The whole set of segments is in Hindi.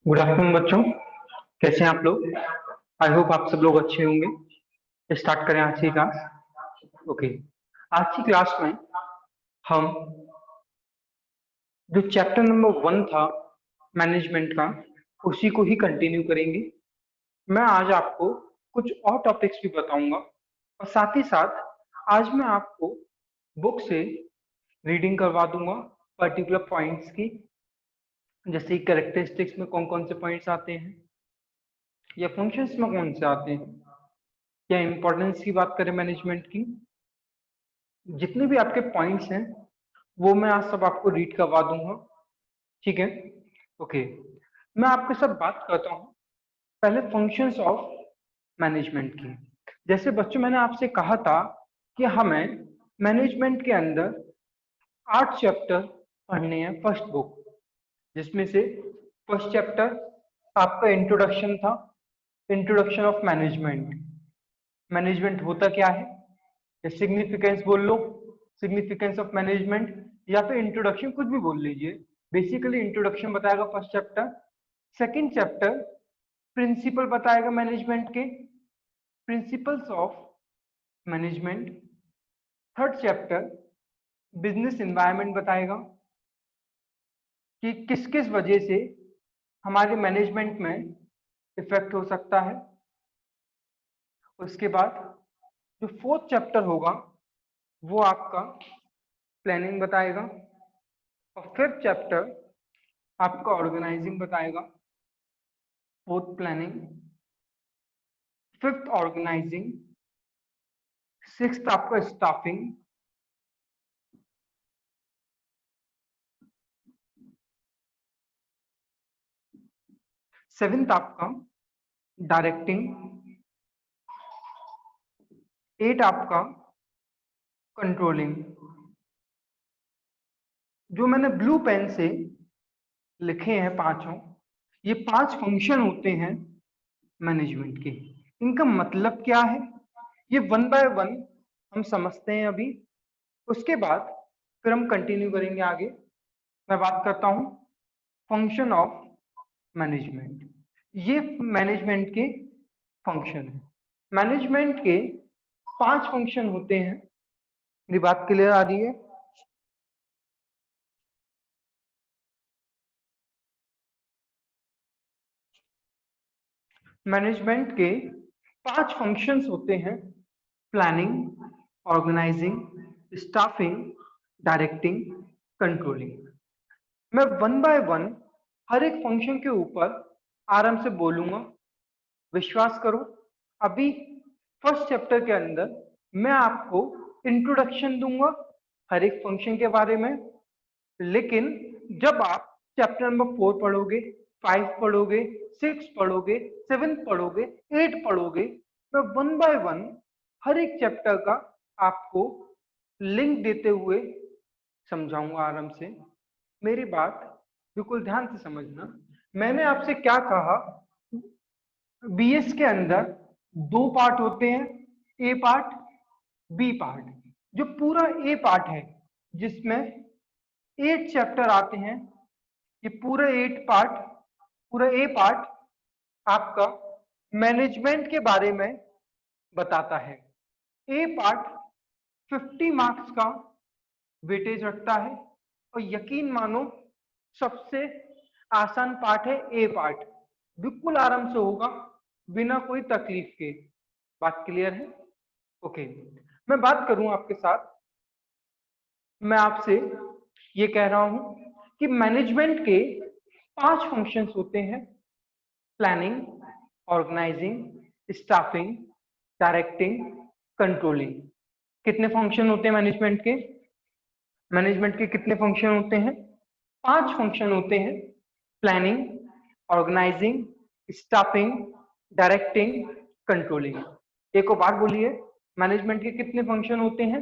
गुड आफ्टरनून बच्चों। कैसे हैं आप लोग? आई होप आप सब लोग अच्छे होंगे। स्टार्ट करें आज की क्लास। ओके, आज की क्लास में हम जो चैप्टर नंबर 1 था मैनेजमेंट का, उसी को ही कंटिन्यू करेंगे। मैं आज आपको कुछ और टॉपिक्स भी बताऊंगा और साथ ही साथ आज मैं आपको बुक से रीडिंग करवा दूंगा पर्टिकुलर पॉइंट्स की, जैसे कैरेक्टरिस्टिक्स में कौन कौन से पॉइंट्स आते हैं या फंक्शंस में कौन से आते हैं, या इम्पोर्टेंस की बात करें मैनेजमेंट की। जितने भी आपके पॉइंट्स हैं वो मैं आज सब आपको रीड करवा दूंगा, ठीक है? ओके, मैं आपके साथ बात करता हूँ पहले फंक्शंस ऑफ मैनेजमेंट की। जैसे बच्चों मैंने आपसे कहा था कि हमें मैनेजमेंट के अंदर 8 चैप्टर पढ़ने हैं फर्स्ट बुक, जिसमें से फर्स्ट चैप्टर आपका इंट्रोडक्शन था, इंट्रोडक्शन ऑफ मैनेजमेंट। मैनेजमेंट होता क्या है, सिग्निफिकेंस बोल लो, सिग्निफिकेंस ऑफ मैनेजमेंट, या फिर इंट्रोडक्शन, कुछ भी बोल लीजिए। बेसिकली इंट्रोडक्शन बताएगा first chapter. Second chapter principle बताएगा मैनेजमेंट के, principles of management. Third chapter business environment बताएगा कि किस किस वजह से हमारे मैनेजमेंट में इफेक्ट हो सकता है। उसके बाद जो फोर्थ चैप्टर होगा वो आपका प्लानिंग बताएगा, और फिफ्थ चैप्टर आपका ऑर्गेनाइजिंग बताएगा। Fourth planning, fifth organising, sixth आपका स्टाफिंग, सेवेंथ आपका डायरेक्टिंग, एट आपका कंट्रोलिंग। जो मैंने ब्लू पेन से लिखे हैं पांचों, ये 5 फंक्शन होते हैं मैनेजमेंट के। इनका मतलब क्या है ये वन बाय वन हम समझते हैं अभी। उसके बाद फिर हम कंटिन्यू करेंगे आगे। मैं बात करता हूं फंक्शन ऑफ मैनेजमेंट। ये मैनेजमेंट के फंक्शन है। मैनेजमेंट के 5 फंक्शन होते हैं। मेरी बात क्लियर आ रही है? मैनेजमेंट के 5 फंक्शंस होते हैं: planning, organising, staffing, directing, controlling. मैं वन बाय वन हर एक फंक्शन के ऊपर आराम से बोलूंगा, विश्वास करो। अभी फर्स्ट चैप्टर के अंदर मैं आपको इंट्रोडक्शन दूंगा हर एक फंक्शन के बारे में, लेकिन जब आप चैप्टर नंबर 4 पढ़ोगे, 5 पढ़ोगे, 6 पढ़ोगे, 7 पढ़ोगे, 8 पढ़ोगे, मैं वन बाय वन हर एक चैप्टर का आपको लिंक देते हुए समझाऊंगा आराम से। मेरी बात बिल्कुल ध्यान से समझना। मैंने आपसे क्या कहा, बीएस के अंदर 2 पार्ट होते हैं, ए पार्ट, बी पार्ट। जो पूरा ए पार्ट है जिसमें 8 चैप्टर आते हैं, ये पूरा 8 पार्ट, पूरा ए पार्ट आपका मैनेजमेंट के बारे में बताता है। ए पार्ट 50 मार्क्स का वेटेज रखता है, और यकीन मानो सबसे आसान पार्ट है ए पार्ट। बिल्कुल आराम से होगा, बिना कोई तकलीफ के। बात क्लियर है? ओके, मैं बात करूं आपके साथ, मैं आपसे ये कह रहा हूं कि मैनेजमेंट के 5 फंक्शंस होते हैं: planning, organising, staffing, directing, controlling. कितने फंक्शन होते हैं मैनेजमेंट के? मैनेजमेंट के कितने फंक्शन होते हैं? 5 फंक्शन होते हैं: planning, organising, staffing, directing, controlling. एक और बार बोलिए, मैनेजमेंट के कितने फंक्शन होते हैं?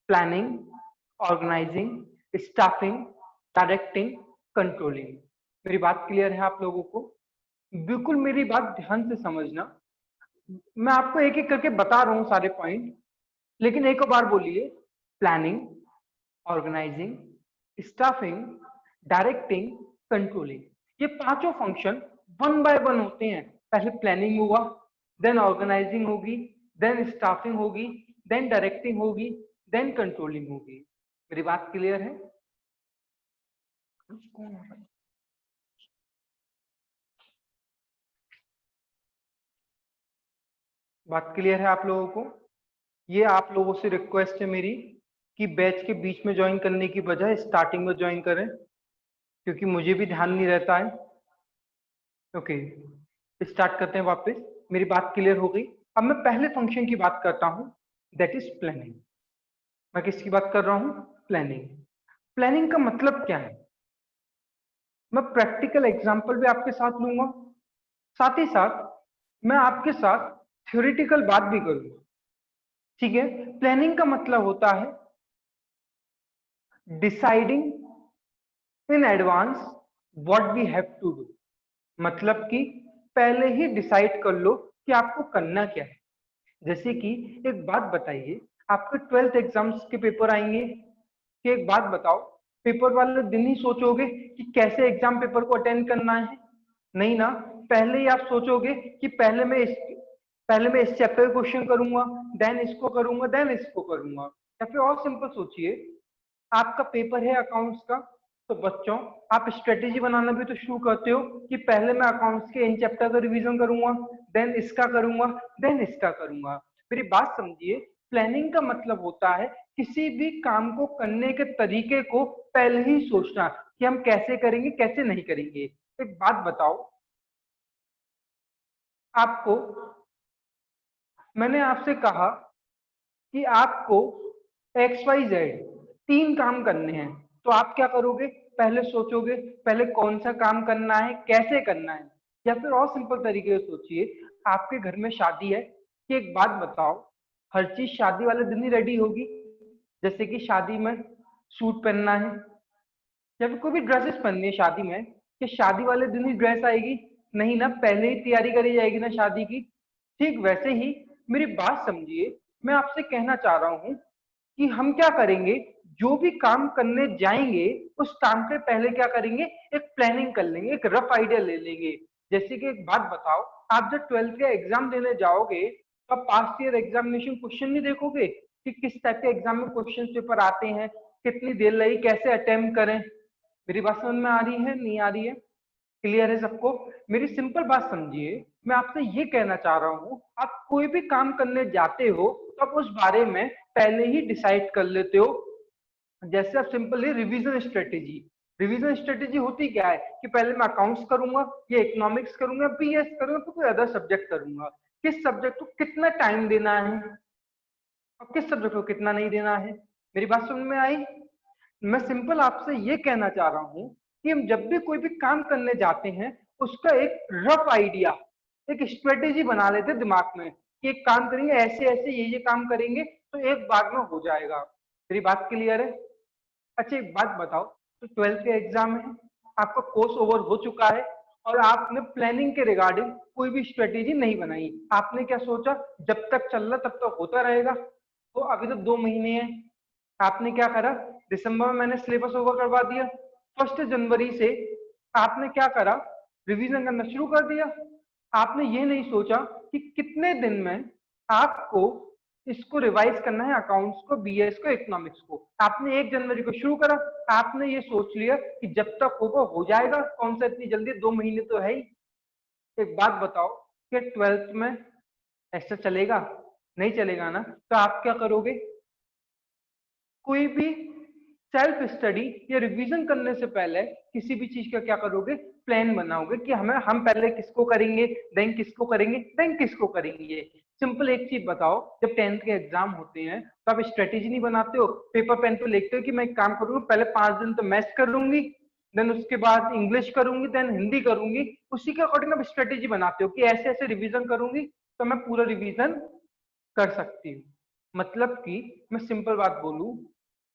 Planning, organising, staffing, directing, controlling. मेरी बात क्लियर है आप लोगों को? बिल्कुल मेरी बात ध्यान से समझना। मैं आपको एक एक करके बता रहा हूं सारे पॉइंट, लेकिन एक और बार बोलिए, planning, organising, staffing, directing, controlling. ये पांचों फंक्शन वन बाय वन होते हैं। पहले प्लानिंग हुआ, देन ऑर्गेनाइजिंग होगी, देन स्टाफिंग होगी, देन डायरेक्टिंग होगी, देन कंट्रोलिंग होगी। मेरी बात क्लियर है? कौन हो? बात क्लियर है आप लोगों को? ये आप लोगों से रिक्वेस्ट है मेरी कि बैच के बीच में ज्वाइन करने की बजाय स्टार्टिंग में ज्वाइन करें, क्योंकि मुझे भी ध्यान नहीं रहता है। ओके, स्टार्ट करते हैं वापस। मेरी बात क्लियर हो गई? अब मैं पहले फंक्शन की बात करता हूं, दैट इज प्लानिंग। मैं किसकी बात कर रहा हूं? प्लानिंग। प्लानिंग का मतलब क्या है? मैं प्रैक्टिकल एग्जांपल भी आपके साथ लूंगा, साथ ही साथ मैं आपके साथ थ्योरेटिकल बात भी करूंगा। ठीक है? प्लानिंग का मतलब होता है deciding in advance what we have to do. मतलब कि पहले ही डिसाइड कर लो कि आपको करना क्या है। जैसे कि एक बात बताइए, आपके 12th एग्जाम्स के पेपर आएंगे कि एक बात बताओ, पेपर वाले दिन ही सोचोगे कि कैसे एग्जाम पेपर को अटेंड करना है? नहीं ना, पहले ही आप सोचोगे कि पहले मैं इस चैप्टर का क्वेश्चन करूंगा, देन इसको करूंगा, देन इसको करूंगा। या फिर और सिंपल सोचिए, आपका पेपर है अकाउंट्स का, तो बच्चों आप स्ट्रेटेजी बनाना भी तो शुरू करते हो कि पहले मैं अकाउंट्स के इन चैप्टर का रिवीजन करूंगा, देन इसका करूंगा, देन इसका करूंगा। मेरी बात समझिए, प्लानिंग का मतलब होता है किसी भी काम को करने के तरीके को पहले ही सोचना कि हम कैसे करेंगे, कैसे नहीं करेंगे। एक बात बताओ आपको, मैंने आपसे कहा कि आपको XYZ 3 काम करने हैं, तो आप क्या करोगे? पहले सोचोगे पहले कौन सा काम करना है, कैसे करना है। या फिर और सिंपल तरीके से सोचिए, आपके घर में शादी है, कि एक बात बताओ, हर चीज शादी वाले दिन ही रेडी होगी? जैसे कि शादी में सूट पहनना है या फिर कोई भी ड्रेसेस पहननी है शादी में, कि शादी वाले दिन ही ड्रेस आएगी? नहीं ना, पहले ही तैयारी करी जाएगी ना शादी की। ठीक वैसे ही मेरी बात समझिए, मैं आपसे कहना चाह रहा हूं कि हम क्या करेंगे, जो भी काम करने जाएंगे उस काम के पहले क्या करेंगे, एक प्लानिंग कर लेंगे, एक रफ आइडिया ले लेंगे। जैसे कि एक बात बताओ, आप जब 12th का एग्जाम देने जाओगे तो आप पास्ट ईयर एग्जामिनेशन क्वेश्चन नहीं देखोगे कि किस टाइप के एग्जाम में क्वेश्चन पेपर आते हैं, कितनी देर लगी, कैसे अटेम्प्ट करें। मेरी बात समझ में आ रही है, नहीं आ रही है? क्लियर है सबको? मेरी सिंपल बात समझिए, मैं आपसे ये कहना चाह रहा हूँ, आप कोई भी काम करने जाते हो तो आप उस बारे में पहले ही डिसाइड कर लेते हो। जैसे आप simply revision strategy, revision strategy होती क्या है कि पहले मैं अकाउंट्स करूंगा, या इकोनॉमिक्स करूंगा, BS करूंगा, तो कोई अदर सब्जेक्ट करूंगा, किस सब्जेक्ट को कितना टाइम देना है और किस सब्जेक्ट को कितना नहीं देना है। मेरी बात समझ में आई? मैं सिंपल आपसे ये कहना चाह रहा हूं कि हम जब भी कोई भी काम करने जाते हैं, उसका एक रफ आइडिया, एक स्ट्रेटेजी बना लेते हैं दिमाग में कि एक काम करेंगे, ऐसे ऐसे ये काम करेंगे तो एक बार में हो जाएगा। मेरी बात क्लियर है? अच्छा एक बात बताओ, तो 12th के एग्जाम है, आपका कोर्स ओवर हो चुका है और आपने प्लानिंग के रिगार्डिंग कोई भी स्ट्रेटेजी नहीं बनाई। आपने क्या सोचा, जब तक चल रहा तब तक होता रहेगा। तो अभी तो 2 महीने हैं, आपने क्या करा, दिसंबर में मैंने सिलेबस ओवर करवा दिया, 1 जनवरी से आपने क्या करा, रिवीजन करना शुरू कर दिया। आपने ये नहीं सोचा कि कितने दिन में आपको इसको रिवाइज करना है, अकाउंट्स को, BS को, इकोनॉमिक्स को। आपने 1 जनवरी को शुरू करा, आपने ये सोच लिया कि जब तक होगा हो जाएगा, कौन सा इतनी जल्दी, 2 महीने तो है ही। एक बात बताओ कि 12th में ऐसा चलेगा? नहीं चलेगा ना। तो आप क्या करोगे, कोई भी सेल्फ स्टडी या रिवीजन करने से पहले किसी भी चीज का क्या करोगे, प्लान बनाओगे कि हम पहले किसको करेंगे, देन किसको करेंगे, देन किसको करेंगे। सिंपल एक चीज बताओ, जब 10th के एग्जाम होते हैं तो आप स्ट्रेटेजी नहीं बनाते हो, पेपर पेन पे लिखते हो कि मैं एक काम करूंगा, पहले 5 दिन तो मैथ्स करूंगी, देन उसके बाद इंग्लिश करूंगी, देन हिंदी करूंगी। उसी के अकॉर्डिंग आप स्ट्रेटेजी बनाते हो कि ऐसे ऐसे रिवीजन करूंगी तो मैं पूरा रिवीजन कर सकती हूँ। मतलब कि मैं सिंपल बात बोलूं,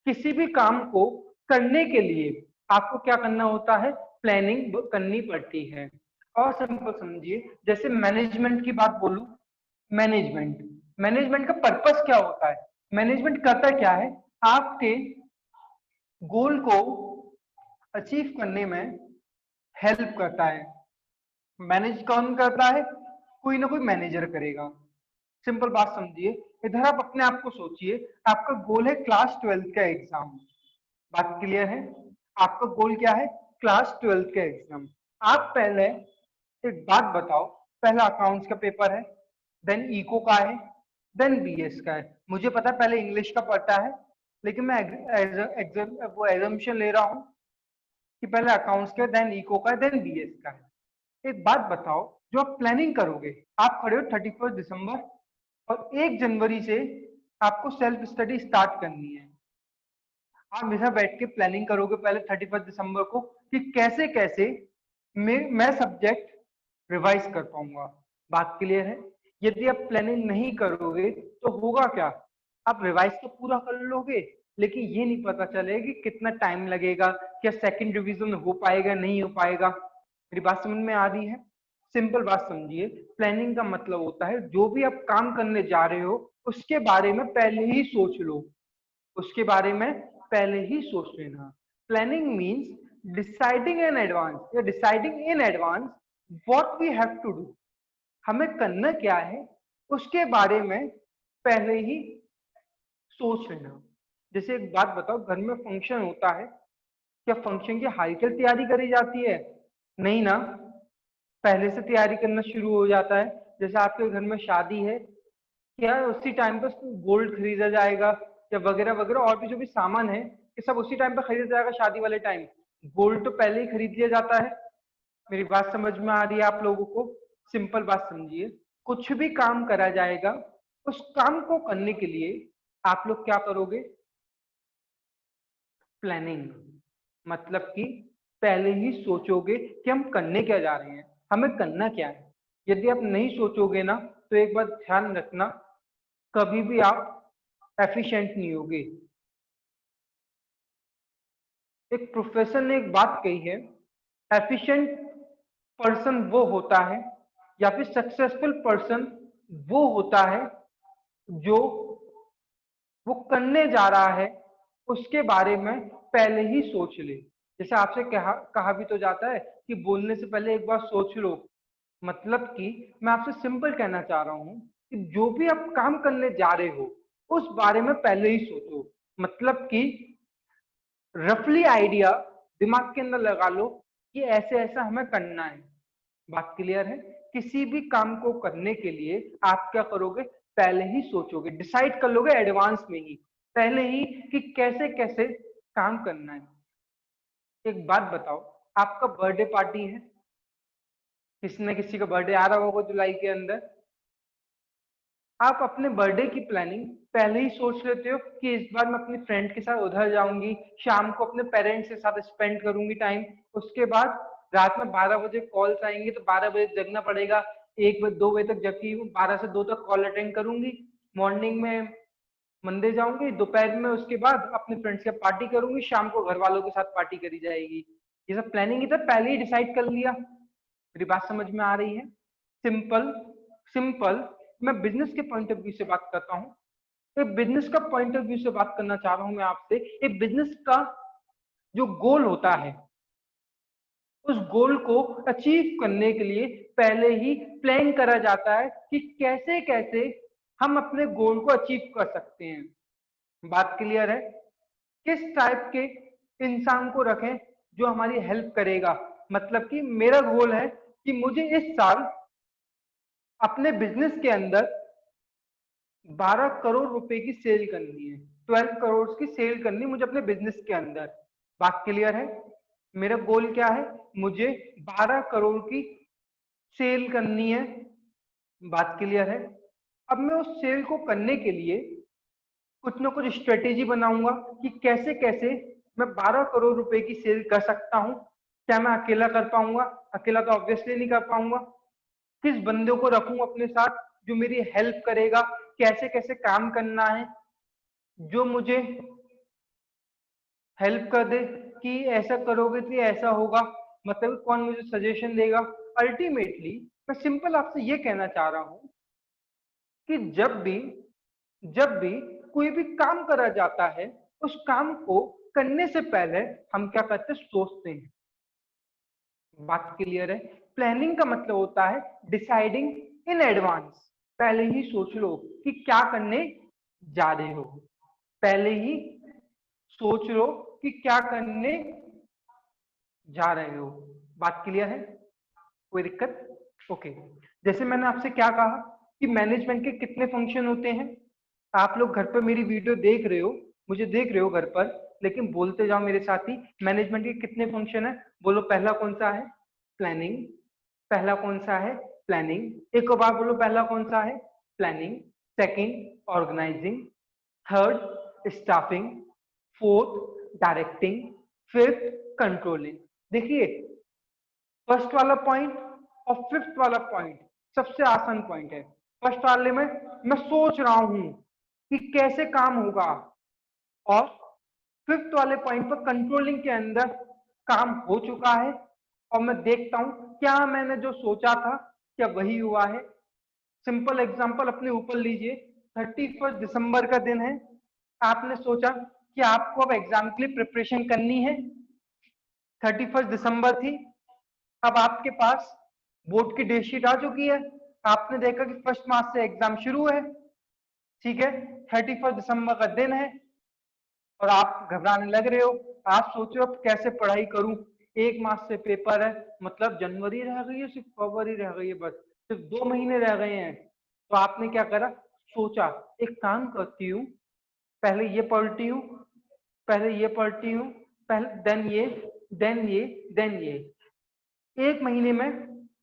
किसी भी काम को करने के लिए आपको क्या करना होता है, प्लानिंग करनी पड़ती है। और सिंपल समझिए, जैसे मैनेजमेंट की बात बोलूं, मैनेजमेंट मैनेजमेंट का पर्पस क्या होता है, मैनेजमेंट करता क्या है, आपके गोल को अचीव करने में हेल्प करता है। मैनेज कौन करता है? कोई ना कोई मैनेजर करेगा। सिंपल बात समझिए। इधर आप अपने आप को सोचिए, आपका गोल है क्लास 12th का एग्जाम। बात क्लियर है? आपका गोल क्या है? क्लास 12th का एग्जाम। आप पहले एक बात बताओ, पहला अकाउंट्स का पेपर है, देन इको का है, देन बीएस का है। मुझे पता है पहले इंग्लिश का पढ़ता है, लेकिन मैं वो एजम्पशन ले रहा हूँ कि पहले अकाउंट्स का, देन इको का, देन बीएस का है। एक बात बताओ, जो आप प्लानिंग करोगे, आप खड़े हो 31 दिसंबर और 1 जनवरी से आपको सेल्फ स्टडी स्टार्ट करनी है। आप हमेशा बैठ के प्लानिंग करोगे पहले 31 दिसंबर को कि कैसे कैसे मैं सब्जेक्ट रिवाइज कर पाऊंगा। बात क्लियर है? यदि आप प्लानिंग नहीं करोगे तो होगा क्या? आप रिवाइज तो पूरा कर लोगे, लेकिन ये नहीं पता चलेगा कि कितना टाइम लगेगा, क्या सेकंड रिवीजन हो पाएगा नहीं हो पाएगा। मेरी बात समझ में आ रही है? सिंपल बात समझिए, प्लानिंग का मतलब होता है जो भी आप काम करने जा रहे हो उसके बारे में पहले ही सोच लो, उसके बारे में पहले ही सोच लेना। Planning means deciding in advance या deciding in advance what we have to do. हमें करना क्या है उसके बारे में पहले ही सोच लेना। जैसे एक बात बताओ, घर में फंक्शन होता है, क्या फंक्शन की हालचाल तैयारी करी जाती है? नहीं ना, पहले से तैयारी करना शुरू हो जाता है। जैसे आपके घर में शादी है, क्या उसी टाइम पे गोल्ड खरीदा जाएगा या वगैरह वगैरह और भी जो भी सामान है, ये सब उसी टाइम पे खरीदा जाएगा? शादी वाले टाइम गोल्ड तो पहले ही खरीद लिया जाता है। मेरी बात समझ में आ रही है आप लोगों को? सिंपल बात समझिए, कुछ भी काम करा जाएगा, उस काम को करने के लिए आप लोग क्या करोगे? प्लानिंग। मतलब कि पहले ही सोचोगे कि हम करने क्या जा रहे हैं, हमें करना क्या है। यदि आप नहीं सोचोगे ना, तो एक बात ध्यान रखना, कभी भी आप एफिशिएंट नहीं होगे। एक प्रोफेसर ने एक बात कही है, एफिशिएंट पर्सन वो होता है या फिर सक्सेसफुल पर्सन वो होता है जो वो करने जा रहा है उसके बारे में पहले ही सोच ले। जैसे आपसे कहा भी तो जाता है कि बोलने से पहले एक बार सोच लो। मतलब कि मैं आपसे सिंपल कहना चाह रहा हूं कि जो भी आप काम करने जा रहे हो उस बारे में पहले ही सोचो। मतलब कि रफली आइडिया दिमाग के अंदर लगा लो कि ऐसे ऐसा हमें करना है। बात क्लियर है? किसी भी काम को करने के लिए आप क्या करोगे? पहले ही सोचोगे, डिसाइड कर लोगे एडवांस में ही, पहले ही, कि कैसे कैसे काम करना है। एक बात बताओ, आपका बर्थडे पार्टी है, किसी न किसी का बर्थडे आ रहा होगा जुलाई के अंदर। आप अपने बर्थडे की प्लानिंग पहले ही सोच लेते हो कि इस बार मैं अपनी फ्रेंड के साथ उधर जाऊंगी, शाम को अपने पेरेंट्स के साथ स्पेंड करूंगी टाइम, उसके बाद रात में 12 बजे कॉल्स आएंगे तो 12 बजे जगना पड़ेगा, 1 बजे 2 बजे तक जबकि 12 से 2 तक कॉल अटेंड करूंगी, मॉर्निंग में मंदिर जाऊंगी, दोपहर में उसके बाद अपने फ्रेंड्स के पार्टी करूंगी, शाम को घर वालों के साथ पार्टी करी जाएगी। ये सब प्लानिंग इधर पहले ही डिसाइड कर लिया। मेरी बात समझ में आ रही है? Simple simple. मैं बिजनेस के पॉइंट ऑफ व्यू से बात करता हूँ, एक बिजनेस का पॉइंट ऑफ व्यू से बात करना चाह रहा हूं मैं आपसे। एक बिजनेस का जो गोल होता है, उस गोल को अचीव करने के लिए पहले ही प्लान करा जाता है कि कैसे कैसे हम अपने गोल को अचीव कर सकते हैं। बात क्लियर है? किस टाइप के इंसान को रखें जो हमारी हेल्प करेगा। मतलब कि मेरा गोल है कि मुझे इस साल अपने बिजनेस के अंदर 12 करोड़ रुपए की सेल करनी है, 12 करोड़ की सेल करनी मुझे अपने बिजनेस के अंदर। बात क्लियर है? मेरा गोल क्या है? मुझे 12 करोड़ की सेल करनी है। बात क्लियर है? अब मैं उस सेल को करने के लिए कुछ ना कुछ स्ट्रेटेजी बनाऊंगा कि कैसे कैसे मैं 12 करोड़ रुपए की सेल कर सकता हूं। क्या मैं अकेला कर पाऊंगा? अकेला तो ऑब्वियसली नहीं कर पाऊंगा। किस बंदे को रखूं अपने साथ जो मेरी हेल्प करेगा, कैसे कैसे काम करना है, जो मुझे हेल्प कर दे कि ऐसा करोगे तो ऐसा होगा। मतलब कौन मुझे सजेशन देगा। अल्टीमेटली मैं सिंपल आपसे ये कहना चाह रहा हूं कि जब भी कोई भी काम करा जाता है, उस काम को करने से पहले हम क्या करते हैं? सोचते हैं। बात क्लियर है? प्लानिंग का मतलब होता है डिसाइडिंग इन एडवांस। पहले ही सोच लो कि क्या करने जा रहे हो, पहले ही सोच लो कि क्या करने जा रहे हो। बात क्लियर है? कोई दिक्कत? ओके। जैसे मैंने आपसे क्या कहा कि मैनेजमेंट के कितने फंक्शन होते हैं। आप लोग घर पर मेरी वीडियो देख रहे हो, मुझे देख रहे हो घर पर, लेकिन बोलते जाओ मेरे साथ ही, मैनेजमेंट के कितने फंक्शन है? बोलो पहला कौन सा है? प्लानिंग। पहला कौन सा है? प्लानिंग। एक और बार बोलो, पहला कौन सा है? Planning. Second organising, third staffing, fourth directing, fifth controlling. देखिए, फर्स्ट वाला पॉइंट और फिफ्थ वाला पॉइंट सबसे आसान पॉइंट है। फर्स्ट वाले में मैं सोच रहा हूं कि कैसे काम होगा, और फिफ्थ वाले पॉइंट पर कंट्रोलिंग के अंदर काम हो चुका है और मैं देखता हूं क्या मैंने जो सोचा था क्या वही हुआ है। सिंपल एग्जांपल अपने ऊपर लीजिए। 31 दिसंबर का दिन है, आपने सोचा कि आपको अब एग्जाम के लिए प्रिपरेशन करनी है। 31 दिसंबर थी, अब आपके पास बोर्ड की डेटशीट आ चुकी है। आपने देखा कि 1 मार्च से एग्जाम शुरू है, ठीक है। 31 दिसंबर का दिन है और आप घबराने लग रहे हो। आप सोचो अब कैसे पढ़ाई करूं, 1 मार्च से पेपर है, मतलब जनवरी रह गई है, सिर्फ फरवरी रह गई है, बस सिर्फ 2 महीने रह गए हैं। तो आपने क्या करा? सोचा एक काम करती हूँ, पहले ये पढ़ती हूँ, पहले ये पढ़ती हूँ, पहले देन ये, देन ये, देन ये। 1 महीने में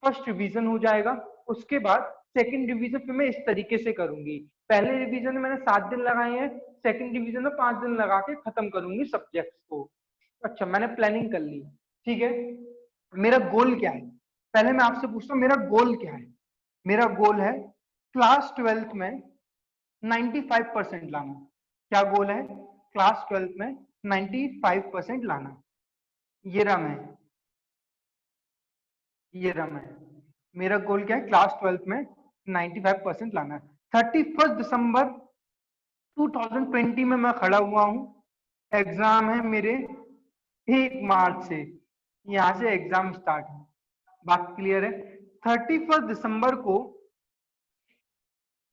फर्स्ट रिवीजन हो जाएगा। उसके बाद सेकंड रिवीजन फिर मैं इस तरीके से करूंगी। पहले रिवीजन में मैंने 7 दिन लगाए हैं, सेकंड रिवीजन में 5 दिन लगा के खत्म करूंगी सब्जेक्ट्स को। अच्छा, मैंने प्लानिंग कर ली, ठीक है। मेरा गोल क्या है? पहले मैं आपसे पूछता हूँ मेरा गोल क्या है। मेरा गोल है क्लास 12th में 95% लाना। क्या गोल है? क्लास 12th में 95% लाना। ये रहा मैं, ये रहा मैं। मेरा गोल क्या है? क्लास 12th में 95% लाना है। 31 दिसंबर 2020 में मैं खड़ा हुआ हूँ, एग्जाम है मेरे 1 मार्च से, यहाँ से एग्जाम स्टार्ट है। बात क्लियर है? 31 दिसंबर को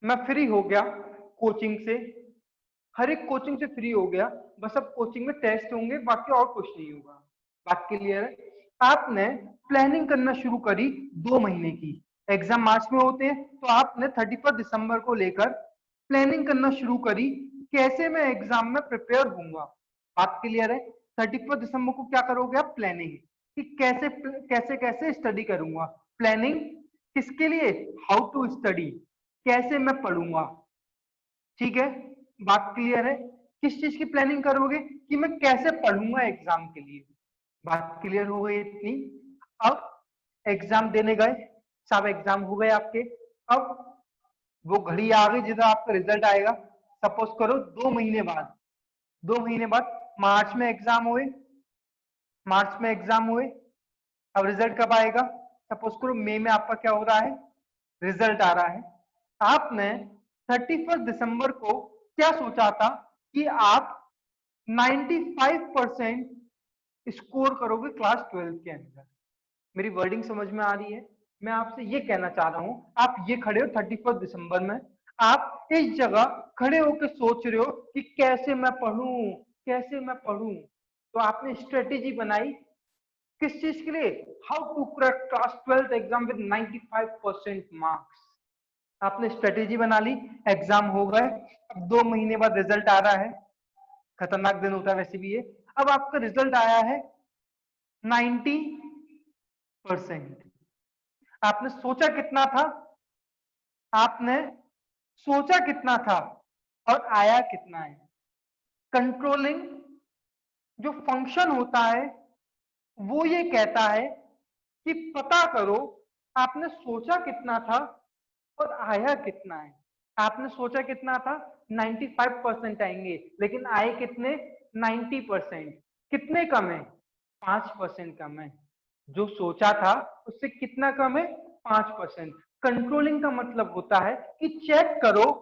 मैं फ्री हो गया कोचिंग से, हर एक कोचिंग से फ्री हो गया, बस अब कोचिंग में टेस्ट होंगे, बाकी और कुछ नहीं होगा। बात क्लियर है? आपने प्लानिंग करना शुरू करी 2 महीने की, एग्जाम मार्च में होते हैं, तो आपने 31 दिसंबर को लेकर प्लानिंग करना शुरू करी, कैसे मैं एग्जाम में प्रिपेयर होऊंगा। बात क्लियर है? 31 दिसंबर को क्या करोगे आप? प्लानिंग, कि कैसे कैसे कैसे स्टडी करूंगा। प्लानिंग किसके लिए? हाउ टू स्टडी, कैसे मैं पढ़ूंगा, ठीक है। बात क्लियर है? किस चीज की प्लानिंग करोगे? कि मैं कैसे पढ़ूंगा एग्जाम के लिए। बात क्लियर हो गई इतनी? अब एग्जाम देने गए, सब एग्जाम हो गए आपके। अब वो घड़ी आ गई जिधर आपका रिजल्ट आएगा। सपोज करो 2 महीने बाद, 2 महीने बाद मार्च में एग्जाम हुए, मार्च में एग्जाम हुए। अब रिजल्ट कब आएगा? सपोज करो मई में आपका क्या हो रहा है? रिजल्ट आ रहा है। आपने 31 दिसंबर को क्या सोचा था? कि आप 95% स्कोर करोगे क्लास 12 के अंदर। मेरी वर्डिंग समझ में आ रही है? मैं आपसे ये कहना चाह रहा हूं, आप ये खड़े हो 31 दिसंबर में, आप इस जगह खड़े होकर सोच रहे हो कि कैसे मैं पढ़ूं, कैसे मैं पढ़ूं। तो आपने स्ट्रेटेजी बनाई किस चीज के लिए? How to crack class 12 exam with 95% marks. आपने स्ट्रेटेजी बना ली, एग्जाम हो गए, अब 2 महीने बाद रिजल्ट आ रहा है, खतरनाक दिन होता है वैसे भी ये। अब आपका रिजल्ट आया है 90%। आपने सोचा कितना था? आपने सोचा कितना था और आया कितना है? कंट्रोलिंग जो फंक्शन होता है वो ये कहता है कि पता करो आपने सोचा कितना था और आया कितना है। आपने सोचा कितना था? 95% आएंगे, लेकिन आए कितने? 90%। कितने कम है? 5% कम है। जो सोचा था उससे कितना कम है? 5%। कंट्रोलिंग का मतलब होता है कि चेक करो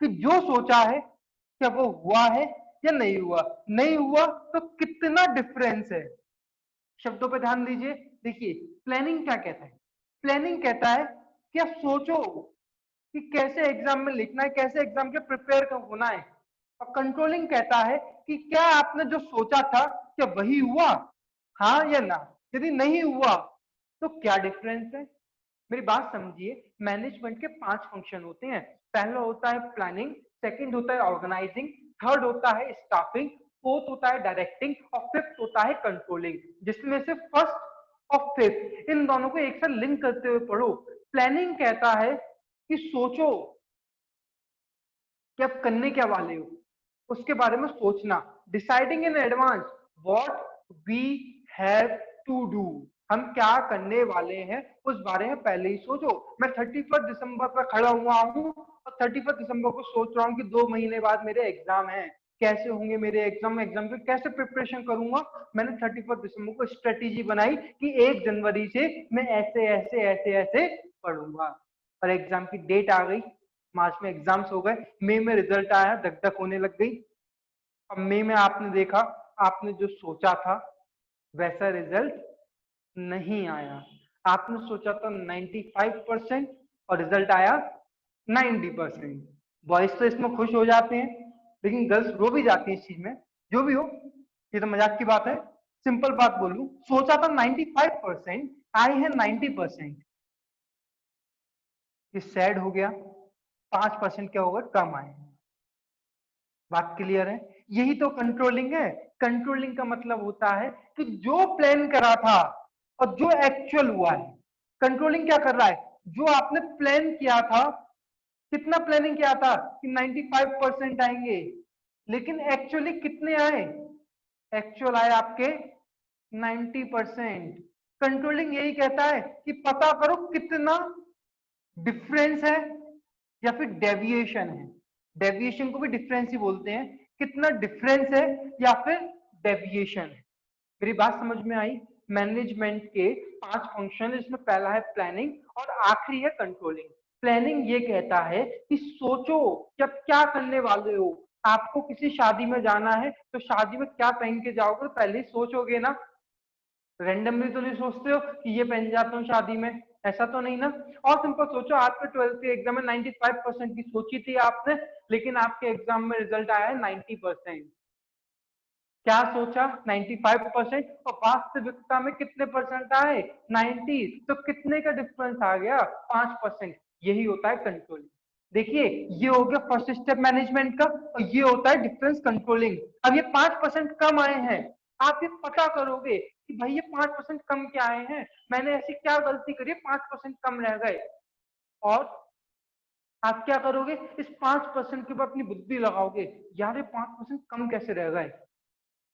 कि जो सोचा है क्या वो हुआ है या नहीं हुआ। नहीं हुआ तो कितना डिफरेंस है। शब्दों पर ध्यान दीजिए। देखिए, प्लानिंग क्या कहता है? प्लानिंग कहता है कि आप सोचो कि कैसे एग्जाम में लिखना है, कैसे एग्जाम के प्रिपेयर होना है। और कंट्रोलिंग कहता है कि क्या आपने जो सोचा था क्या वही हुआ, हाँ या ना। यदि नहीं हुआ तो क्या डिफरेंस है। मेरी बात समझिए, मैनेजमेंट के 5 फंक्शन होते हैं। पहला होता है प्लानिंग, सेकंड होता है ऑर्गेनाइजिंग, थर्ड होता है स्टाफिंग, फोर्थ होता है डायरेक्टिंग और फिफ्थ होता है कंट्रोलिंग। जिसमें से फर्स्ट और फिफ्थ इन दोनों को एक साथ लिंक करते हुए पढ़ो। प्लानिंग कहता है कि सोचो कि आप करने क्या वाले हो, उसके बारे में सोचना। Deciding in advance what we have to do, हम क्या करने वाले हैं उस बारे में पहले ही सोचो। मैं 31 दिसंबर पर खड़ा हुआ हूँ और 31 दिसंबर को सोच रहा हूँ कि 2 महीने बाद मेरे एग्जाम है, कैसे होंगे मेरे एग्जाम, एग्जाम की कैसे प्रिपरेशन करूंगा। मैंने 31 दिसंबर को स्ट्रेटेजी बनाई कि 1 जनवरी से मैं ऐसे ऐसे ऐसे ऐसे पढ़ूंगा। और एग्जाम की डेट आ गई, मार्च में एग्जाम्स हो गए, मई में रिजल्ट आया, धक धक होने लग गई। अब मई में आपने देखा, आपने जो सोचा था वैसा रिजल्ट नहीं आया। आपने सोचा था 95% और रिजल्ट आया 90%। बॉयज तो इसमें खुश हो जाते हैं, लेकिन गर्ल्स रो भी जाती है इस चीज में। जो भी हो, ये तो मजाक की बात है। सिंपल बात बोलूं, सोचा था 95%, आए हैं 90%। ये सैड हो गया, 5% क्या होगा, कम आए। बात क्लियर है। यही तो कंट्रोलिंग है। कंट्रोलिंग का मतलब होता है कि जो प्लान करा था और जो एक्चुअल हुआ है। कंट्रोलिंग क्या कर रहा है, जो आपने प्लान किया था, कितना प्लानिंग किया था कि 95% आएंगे, लेकिन एक्चुअली कितने आए, एक्चुअल आए आपके 90%। कंट्रोलिंग यही कहता है कि पता करो कितना डिफरेंस है या फिर डेविएशन है। डेविएशन को भी डिफरेंस ही बोलते हैं। कितना डिफरेंस है या फिर डेविएशन है। मेरी बात समझ में आई। मैनेजमेंट के 5 फंक्शन, इसमें पहला है प्लानिंग और आखिरी है कंट्रोलिंग। प्लानिंग ये कहता है कि सोचो कि आप क्या करने वाले हो। आपको किसी शादी में जाना है तो शादी में क्या पहन के जाओगे, पहले ही सोचोगे ना। रेंडमली तो नहीं सोचते हो कि ये पहन जाता हूँ शादी में, ऐसा तो नहीं ना। और सिंपल सोचो, आपके 12th के एग्जाम में 95% की सोची थी आपने, लेकिन आपके एग्जाम में रिजल्ट आया है 90%। क्या सोचा, 95%, और वास्तविकता में कितने परसेंट आए, 90। तो कितने का डिफरेंस आ गया, 5%। यही होता है कंट्रोलिंग। देखिए, ये हो गया फर्स्ट स्टेप मैनेजमेंट का, और ये होता है डिफरेंस कंट्रोलिंग। अब ये 5% कम आए हैं, आप ये पता करोगे कि भाई ये 5% कम क्या आए हैं, मैंने ऐसी क्या गलती करी, 5% कम रह गए। और आप क्या करोगे, इस 5% के ऊपर अपनी बुद्धि लगाओगे, यार ये 5% कम कैसे रह गए।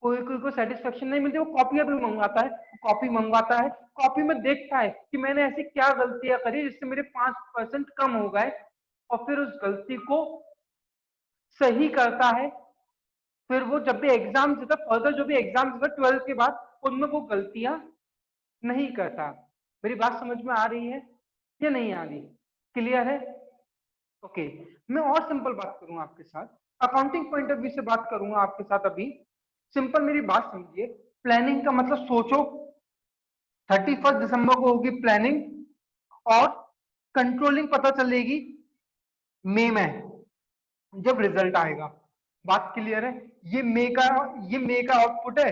कोई कोई को सेटिस्फेक्शन नहीं मिलती, वो कॉपियां भी मंगवाता है, कॉपी मंगवाता है, कॉपी में देखता है कि मैंने ऐसी क्या गलतियां करी जिससे मेरे 5% कम हो गए, और फिर उस गलती को सही करता है। फिर वो जब भी एग्जाम देता, फर्दर जो भी एग्जाम देता 12th के बाद, उनमें वो गलतियां नहीं करता। मेरी बात समझ में आ रही है या नहीं आ रही, क्लियर है। ओके, मैं और सिंपल बात करूंगा आपके साथ, अकाउंटिंग पॉइंट ऑफ व्यू से बात करूंगा आपके साथ अभी। सिंपल मेरी बात समझिए, प्लानिंग का मतलब सोचो, 31 दिसंबर को होगी प्लानिंग, और कंट्रोलिंग पता चलेगी मई में जब रिजल्ट आएगा। बात क्लियर है। ये मई का आउटपुट है,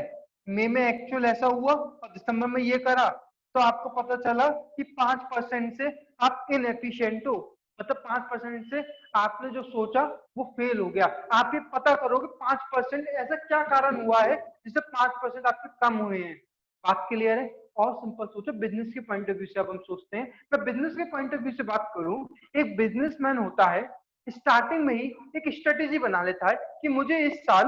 मई में एक्चुअल ऐसा हुआ और दिसंबर में ये करा, तो आपको पता चला कि 5% से आप इनएफिशिएंट हो, मतलब 5% से आपने जो सोचा वो फेल हो गया। आप ये पता करोगे 5% ऐसा क्या कारण हुआ है जिससे 5% आपके कम हुए हैं। बात क्लियर है। और सिंपल सोचो, बिजनेस के पॉइंट ऑफ व्यू से अब हम सोचते हैं। मैं बिजनेस के पॉइंट ऑफ व्यू से बात करूं, एक बिजनेसमैन होता है, स्टार्टिंग में ही एक स्ट्रेटेजी बना लेता है कि मुझे इस साल,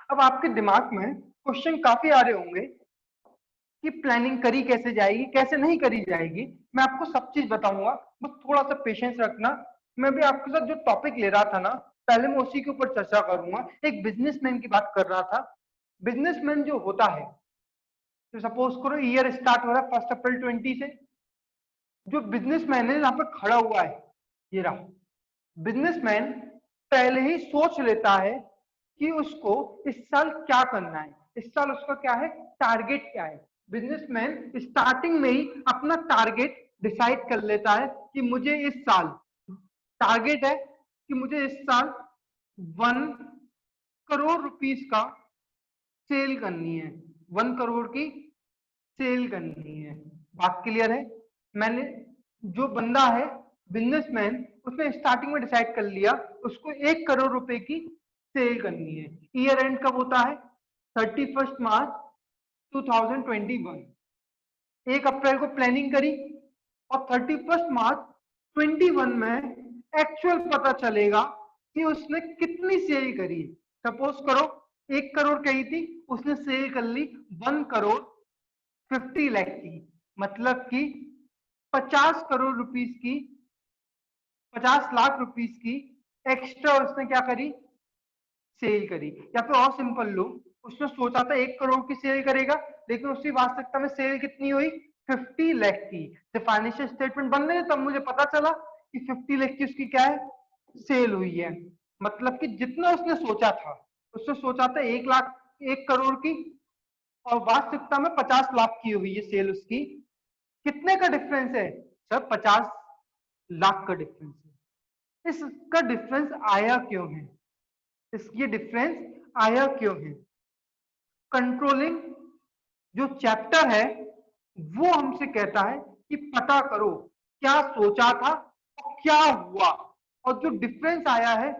अब आपके दिमाग में क्वेश्चन काफी आ रहे होंगे कि प्लानिंग करी कैसे जाएगी, कैसे नहीं करी जाएगी। मैं आपको सब चीज बताऊंगा, बस थोड़ा सा पेशेंस रखना। मैं भी आपके साथ जो टॉपिक ले रहा था ना, पहले मैं उसी के ऊपर चर्चा करूंगा। एक बिजनेसमैन की बात कर रहा था। बिजनेसमैन जो होता है, तो सपोज करो ईयर स्टार्ट हो रहा है 1 अप्रैल 20 से। जो बिजनेसमैन है यहाँ पे खड़ा हुआ है, ये रहा बिजनेसमैन, पहले ही सोच लेता है कि उसको इस साल क्या करना है, इस साल उसका क्या है, टारगेट क्या है। बिजनेसमैन स्टार्टिंग में ही अपना टारगेट डिसाइड कर लेता है कि मुझे इस साल टारगेट है कि मुझे इस साल 1 करोड़ रुपीस का सेल करनी है, 1 करोड़ की सेल करनी है। बात क्लियर है? मैंने जो बंदा है बिजनेसमैन, उसने स्टार्टिंग में डिसाइड कर लिया उसको 1 करोड़ रुपए की सेल करनी है। ईयर एंड कब होता है? 31 मार्च 2021। 1 अप्रैल को प्लानिंग करी और 31 मार्च 2021 में एक्चुअल पता चलेगा कि उसने कितनी सेल करी। सपोज करो 1 करोड़ कही थी, उसने सेल कर ली 1 करोड़ 50 लाख की, मतलब कि 50 करोड़ रुपीस की, 50 लाख रुपीस की एक्स्ट्रा उसने क्या करी? सेल करी। या फिर और सिंपल लो, उसने सोचा था 1 करोड़ की सेल करेगा, लेकिन उसकी वास्तविकता में सेल कितनी हुई? 50 लाख की। जब फाइनेंशियल स्टेटमेंट बन रहे तब मुझे पता चला कि 50 लाख की उसकी क्या है? सेल हुई है। मतलब कि जितना उसने सोचा था, उसने सोचा था 1 लाख 1 करोड़ की, और वास्तविकता में 50 लाख की हुई है सेल उसकी। कितने का डिफरेंस है सर? 50 लाख का डिफरेंस है। इसका डिफरेंस आया क्यों है? ये डिफरेंस आया क्यों है? कंट्रोलिंग जो चैप्टर है वो हमसे कहता है कि पता करो क्या सोचा था और क्या हुआ, और जो डिफरेंस आया है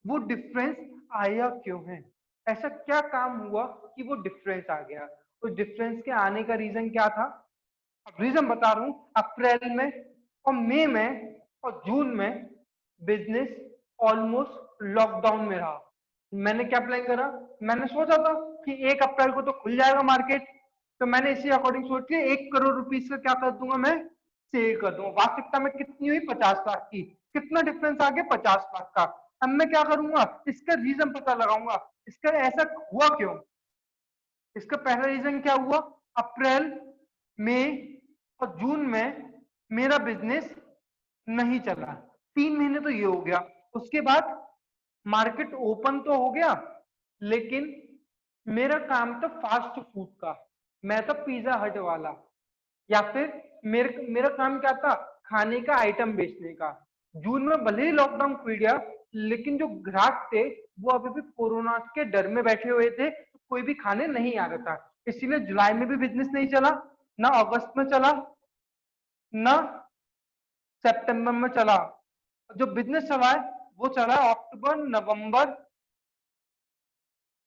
वो डिफरेंस आया क्यों है? ऐसा क्या काम हुआ कि वो डिफरेंस आ गया? उस डिफरेंस के आने का रीजन क्या था? अब रीजन बता रहा हूं। अप्रैल में और मई में और जून में बिजनेस ऑलमोस्ट लॉकडाउन में रहा। मैंने क्या प्लान करा? मैंने सोचा था कि 1 अप्रैल को तो खुल जाएगा मार्केट, तो मैंने इसी अकॉर्डिंग सोच के 1 करोड़ रुपीस का क्या कर दूंगा? मैं सेल कर दूंगा। वास्तविकता में कितनी हुई? 50 लाख की। कितना डिफरेंस आ गया? 50 लाख का। अब मैं क्या करूंगा? इसका रीजन पता लगाऊंगा, इसका ऐसा हुआ क्यों। इसका पहला रीजन क्या हुआ? अप्रैल मई और जून में मेरा बिजनेस नहीं चला। 3 महीने तो ये हो गया। उसके बाद मार्केट ओपन तो हो गया, लेकिन मेरा काम था फास्ट फूड का, मैं था पिज्जा हट वाला। या फिर मेरा काम क्या था? खाने का आइटम बेचने का। जून में भले ही लॉकडाउन खुल गया, लेकिन जो ग्राहक थे वो अभी भी कोरोना के डर में बैठे हुए थे, तो कोई भी खाने नहीं आ रहा था। इसीलिए जुलाई में भी बिजनेस नहीं चला, ना अगस्त में चला, ना सितंबर में चला। जो बिजनेस चला है वो चला अक्टूबर, नवंबर,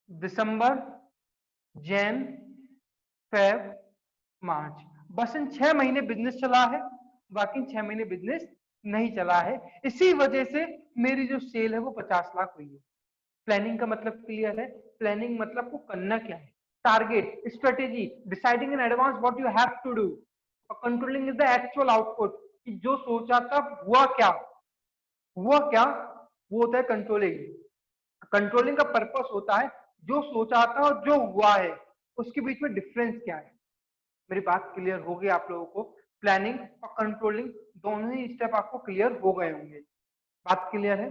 दिसंबर, जैन, फेब, मार्च। बस इन 6 महीने बिजनेस चला है, बाकी 6 महीने बिजनेस नहीं चला है। इसी वजह से मेरी जो सेल है वो 50 लाख हुई है। प्लानिंग का मतलब क्लियर है? प्लानिंग मतलब को करना क्या है? Target, strategy, deciding in advance what you have to do, और controlling is the actual output, कि जो सोचा था हुआ क्या। हुआ क्या? वो होता है कंट्रोलिंग। कंट्रोलिंग का पर्पस होता है जो सोचा था और जो हुआ है उसके बीच में डिफरेंस क्या है। मेरी बात क्लियर हो गई आप लोगों को? प्लानिंग और कंट्रोलिंग दोनों ही स्टेप आपको क्लियर हो गए होंगे। बात क्लियर है?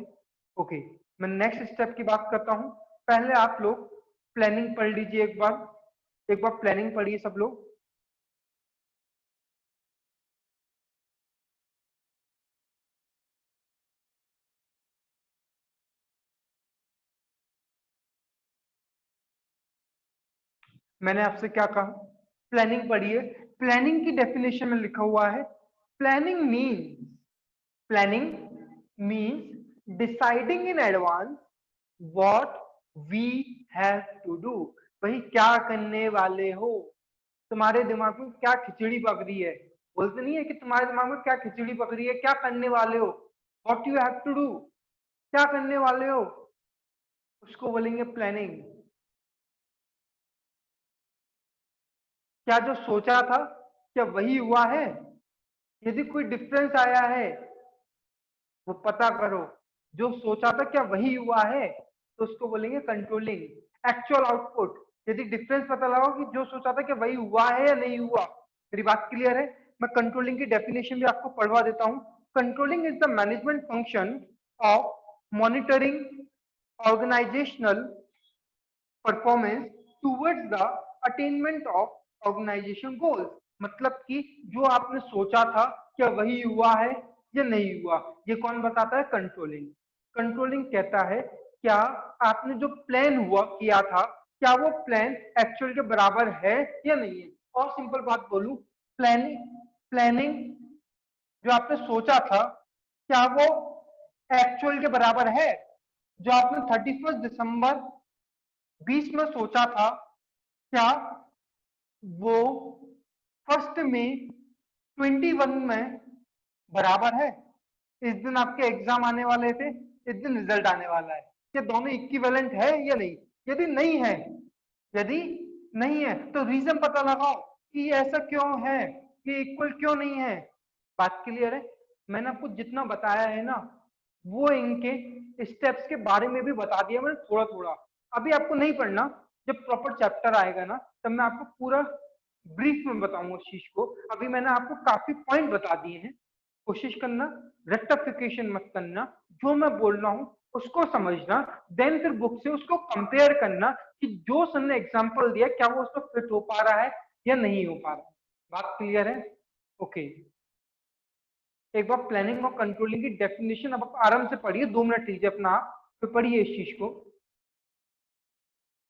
ओके, मैं नेक्स्ट स्टेप की बात करता हूं। पहले आप लोग प्लानिंग पढ़ लीजिए एक बार प्लानिंग पढ़िए सब लोग। मैंने आपसे क्या कहा? प्लानिंग पढ़िए। प्लानिंग की डेफिनेशन में लिखा हुआ है, planning means deciding in advance what we have to do. भाई क्या करने वाले हो? तुम्हारे दिमाग में क्या खिचड़ी पक रही है? बोलते नहीं है कि तुम्हारे दिमाग में क्या खिचड़ी पक रही है, क्या करने वाले हो? What you have to do, क्या करने वाले हो, उसको बोलेंगे प्लानिंग। क्या जो सोचा था क्या वही हुआ है? यदि कोई डिफरेंस आया है वो पता करो। जो सोचा था क्या वही हुआ है? तो उसको बोलेंगे कंट्रोलिंग। एक्चुअल आउटपुट, यदि डिफरेंस पता लगाओ कि जो सोचा था क्या वही हुआ है या नहीं हुआ। मेरी बात क्लियर है? मैं कंट्रोलिंग की डेफिनेशन भी आपको पढ़वा देता हूं। Controlling is the management function of monitoring organizational performance towards the attainment of organization goals, मतलब कि जो आपने सोचा था क्या वही हुआ है या नहीं हुआ, ये कौन बताता है? कंट्रोलिंग। कंट्रोलिंग कहता है क्या आपने जो प्लान हुआ किया था क्या वो प्लान एक्चुअल के बराबर है या नहीं है। और सिंपल बात बोलूं, प्लानिंग प्लानिंग जो आपने सोचा था क्या वो एक्चुअल के बराबर है। जो आपने 31 दिसंबर 20 में सोचा था क्या वो 1 मई 21 में बराबर है। इस दिन आपके एग्जाम आने वाले थे, इस दिन रिजल्ट आने वाला है, ये दोनों इक्विवेलेंट है या नहीं। यदि नहीं है, यदि नहीं है तो रीजन पता लगाओ कि ऐसा क्यों है, कि इक्वल क्यों नहीं है। बात क्लियर है? मैंने आपको जितना बताया है ना वो इनके स्टेप्स के बारे में भी बता दिया मैंने थोड़ा थोड़ा। अभी आपको नहीं पढ़ना, जब प्रॉपर चैप्टर आएगा ना तब मैं आपको पूरा ब्रीफ में बताऊंगा उस चीज को। अभी मैंने आपको काफी पॉइंट बता दिए हैं। कोशिश करना रेक्टिफिकेशन मत करना, जो मैं बोल रहा हूँ उसको समझना, देन फिर बुक से उसको कंपेयर करना कि जो सर ने एग्जांपल दिया क्या वो उसको फिट हो पा रहा है या नहीं हो पा रहा है। बात क्लियर है? ओके। एक बार प्लानिंग और कंट्रोलिंग की डेफिनेशन अब आप आराम से पढ़िए, 2 मिनट लीजिए अपना आप, तो पढ़िए इस चीज को।